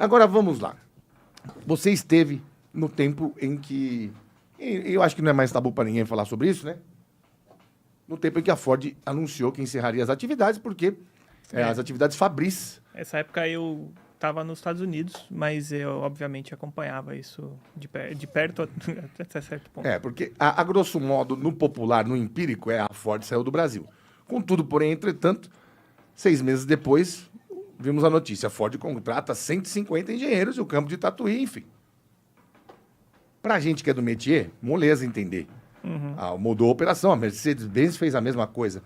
Agora vamos lá. Você esteve no tempo em que... e eu acho que não é mais tabu para ninguém falar sobre isso, né? No tempo em que a Ford anunciou que encerraria as atividades, porque as atividades Fabris... Essa época eu estava nos Estados Unidos, mas eu, obviamente, acompanhava isso de perto até certo ponto. porque, a grosso modo, no popular, no empírico, a Ford saiu do Brasil. Contudo, porém, entretanto, 6 meses depois, vimos a notícia. A Ford contrata 150 engenheiros e o campo de Tatuí, enfim. Pra gente que é do métier, moleza entender. Mudou a operação. A Mercedes-Benz fez a mesma coisa.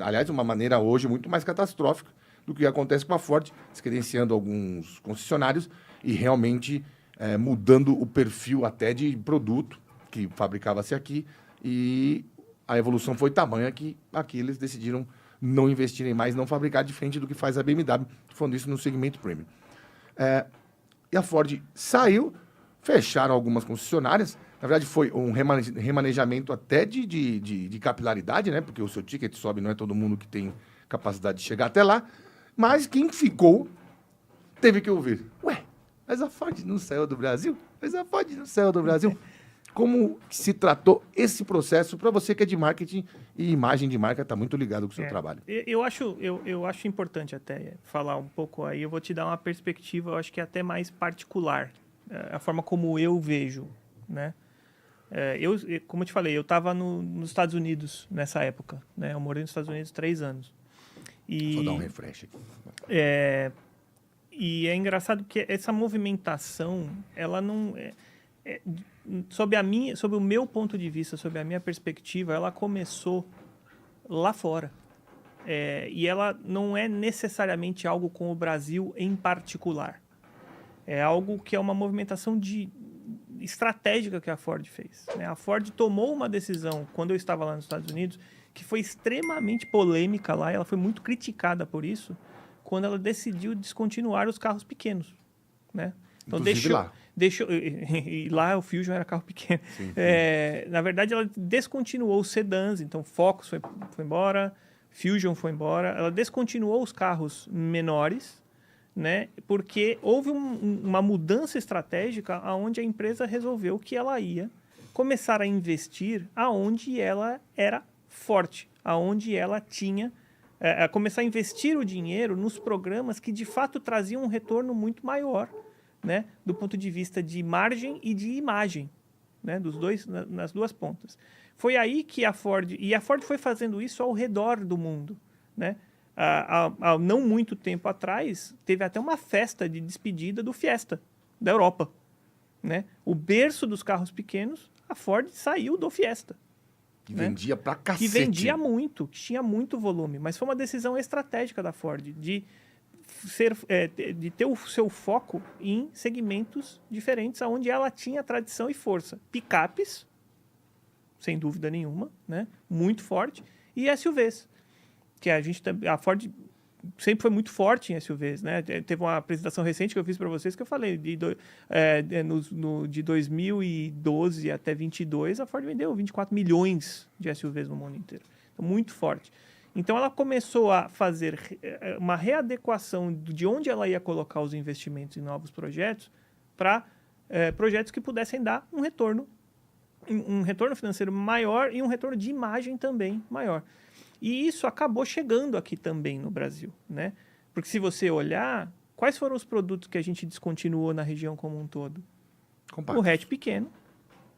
Aliás, de uma maneira hoje muito mais catastrófica do que acontece com a Ford, descredenciando alguns concessionários e realmente mudando o perfil até de produto que fabricava-se aqui. E a evolução foi tamanha que aqui eles decidiram não investirem mais, não fabricar diferente do que faz a BMW, falando isso no segmento premium. E a Ford saiu, fecharam algumas concessionárias. Na verdade, foi um remanejamento até de capilaridade, né? Porque o seu ticket sobe, não é todo mundo que tem capacidade de chegar até lá. Mas quem ficou teve que ouvir. Ué, mas a Ford não saiu do Brasil? Mas a Ford não saiu do Brasil? Como se tratou esse processo para você que é de marketing e imagem de marca, está muito ligado com o seu trabalho? Eu acho importante até falar um pouco aí. Eu vou te dar uma perspectiva, eu acho que é até mais particular, a forma como eu vejo, né? Como eu te falei, eu estava nos Estados Unidos nessa época, né? Eu morei nos Estados Unidos 3 anos. Vou dar um refresh aqui. E é engraçado que essa movimentação, ela não... sob o meu ponto de vista, sob a minha perspectiva, ela começou lá fora. E ela não é necessariamente algo com o Brasil em particular. É algo que é uma movimentação estratégica que a Ford fez, né? A Ford tomou uma decisão, quando eu estava lá nos Estados Unidos, que foi extremamente polêmica lá, e ela foi muito criticada por isso, quando ela decidiu descontinuar os carros pequenos, né? Então deixou e lá o Fusion era carro pequeno. Sim. Na verdade, ela descontinuou os sedãs, então Focus foi embora, Fusion foi embora, ela descontinuou os carros menores, né? Porque houve uma mudança estratégica onde a empresa resolveu que ela ia começar a investir aonde ela era forte, aonde ela tinha começar a investir o dinheiro nos programas que de fato traziam um retorno muito maior, né? Do ponto de vista de margem e de imagem, né? Nas duas pontas. Foi aí que a Ford foi fazendo isso ao redor do mundo, né? Há não muito tempo atrás, teve até uma festa de despedida do Fiesta, da Europa, né? O berço dos carros pequenos, a Ford saiu do Fiesta. Que vendia pra cacete. Que vendia muito, que tinha muito volume. Mas foi uma decisão estratégica da Ford de ter o seu foco em segmentos diferentes, onde ela tinha tradição e força. Picapes, sem dúvida nenhuma, né? Muito forte, e SUVs. Que a Ford sempre foi muito forte em SUVs, né? Teve uma apresentação recente que eu fiz para vocês que eu falei, de 2012 até 2022, a Ford vendeu 24 milhões de SUVs no mundo inteiro. Então, muito forte. Então, ela começou a fazer uma readequação de onde ela ia colocar os investimentos em novos projetos para projetos que pudessem dar um retorno financeiro maior e um retorno de imagem também maior. E isso acabou chegando aqui também no Brasil, né? Porque se você olhar, quais foram os produtos que a gente descontinuou na região como um todo? Compactos. O hatch pequeno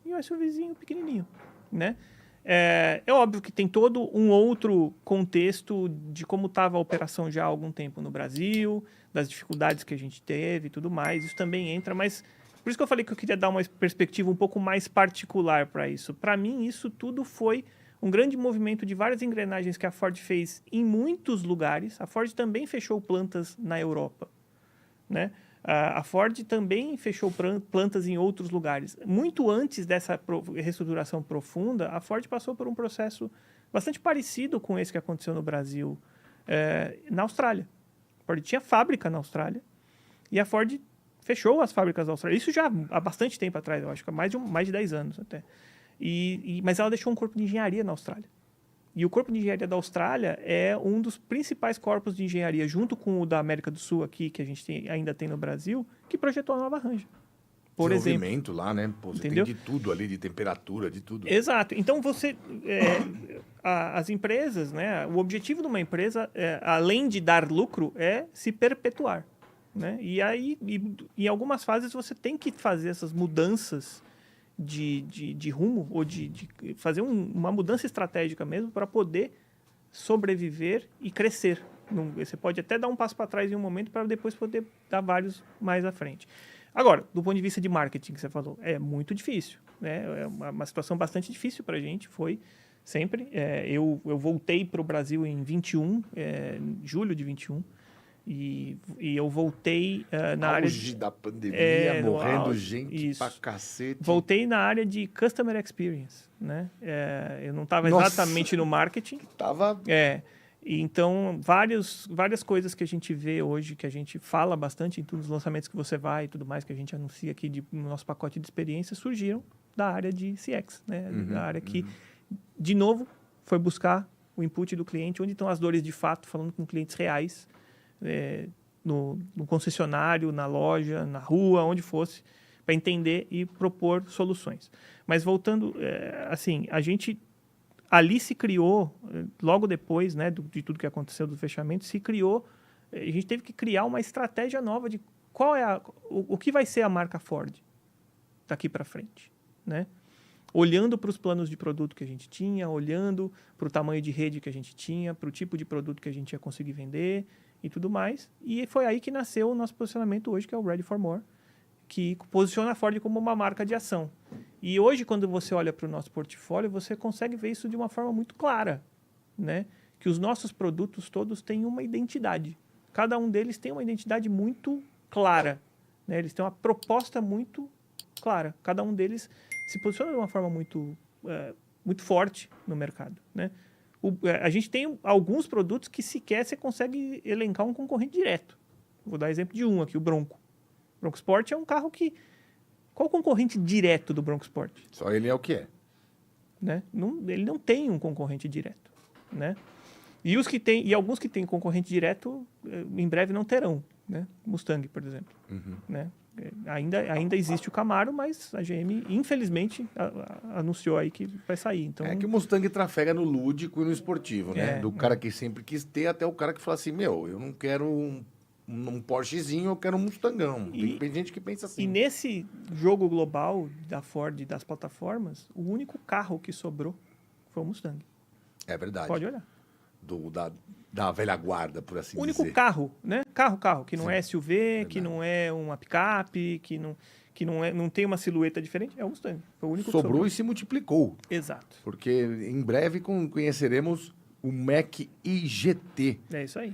e o SUVzinho pequenininho, né? É óbvio que tem todo um outro contexto de como estava a operação já há algum tempo no Brasil, das dificuldades que a gente teve e tudo mais. Isso também entra, mas por isso que eu falei que eu queria dar uma perspectiva um pouco mais particular para isso. Para mim, isso tudo foi um grande movimento de várias engrenagens que a Ford fez em muitos lugares. A Ford também fechou plantas na Europa, né? A Ford também fechou plantas em outros lugares. Muito antes dessa reestruturação profunda, a Ford passou por um processo bastante parecido com esse que aconteceu no Brasil, na Austrália. A Ford tinha fábrica na Austrália e a Ford fechou as fábricas da Austrália. Isso já há bastante tempo atrás, eu acho que há mais de 10 anos até. Mas ela deixou um corpo de engenharia na Austrália. E o Corpo de Engenharia da Austrália é um dos principais corpos de engenharia, junto com o da América do Sul aqui, que a gente ainda tem no Brasil, que projetou a nova Ranger. Por exemplo. Desenvolvimento lá, né? Pô, você Entendeu? tem de tudo ali, de temperatura, de tudo. Exato. Então, as empresas, né? O objetivo de uma empresa, além de dar lucro, é se perpetuar. Né? E aí, em algumas fases, você tem que fazer essas mudanças de rumo, ou de fazer uma mudança estratégica mesmo, para poder sobreviver e crescer. Você pode até dar um passo para trás em um momento, para depois poder dar vários mais à frente. Agora, do ponto de vista de marketing, que você falou, é muito difícil. Né? É uma situação bastante difícil para a gente, foi sempre. Eu voltei para o Brasil em 21, julho de 21, e eu voltei na área... Auge da pandemia, morrendo auge, gente isso. pra cacete. Voltei na área de Customer Experience. Né? Eu não estava exatamente no marketing. Tava... Então, várias coisas que a gente vê hoje, que a gente fala bastante em todos os lançamentos que você vai e tudo mais, que a gente anuncia aqui no nosso pacote de experiência, surgiram da área de CX, né? Da área que, de novo, foi buscar o input do cliente, onde estão as dores de fato, falando com clientes reais, no concessionário, na loja, na rua, onde fosse, para entender e propor soluções. Mas voltando, assim, a gente... Ali se criou, logo depois, né, de tudo que aconteceu do fechamento, a gente teve que criar uma estratégia nova de qual é o que vai ser a marca Ford daqui para frente, né? Olhando para os planos de produto que a gente tinha, olhando para o tamanho de rede que a gente tinha, para o tipo de produto que a gente ia conseguir vender e tudo mais. E foi aí que nasceu o nosso posicionamento hoje, que é o Ready for More, que posiciona a Ford como uma marca de ação. E hoje, quando você olha para o nosso portfólio, você consegue ver isso de uma forma muito clara, né? Que os nossos produtos todos têm uma identidade. Cada um deles tem uma identidade muito clara, né? Eles têm uma proposta muito clara. Cada um deles se posiciona de uma forma muito forte no mercado, né? A gente tem alguns produtos que sequer você consegue elencar um concorrente direto. Vou dar exemplo de um aqui, o Bronco. O Bronco Sport é um carro que... Qual o concorrente direto do Bronco Sport? Só ele é o que é. Né? Ele não tem um concorrente direto. Né? E alguns que têm concorrente direto, em breve não terão. Né? Mustang, por exemplo. Né? Ainda existe o Camaro, mas a GM, infelizmente, anunciou aí que vai sair. Então... É que o Mustang trafega no lúdico e no esportivo, né? Do cara que sempre quis ter até o cara que fala assim, eu não quero um Porschezinho, eu quero um Mustangão. Tem gente que pensa assim. E nesse jogo global da Ford e das plataformas, o único carro que sobrou foi o Mustang. É verdade. Pode olhar. Da velha guarda, por assim dizer. O único carro, né? Carro, que não é SUV, verdade. Que não é uma picape, que não tem uma silhueta diferente, é o Mustang. Foi o único sobrou que sobrou. E se multiplicou. Exato. Porque em breve conheceremos o Mach-E GT. É isso aí.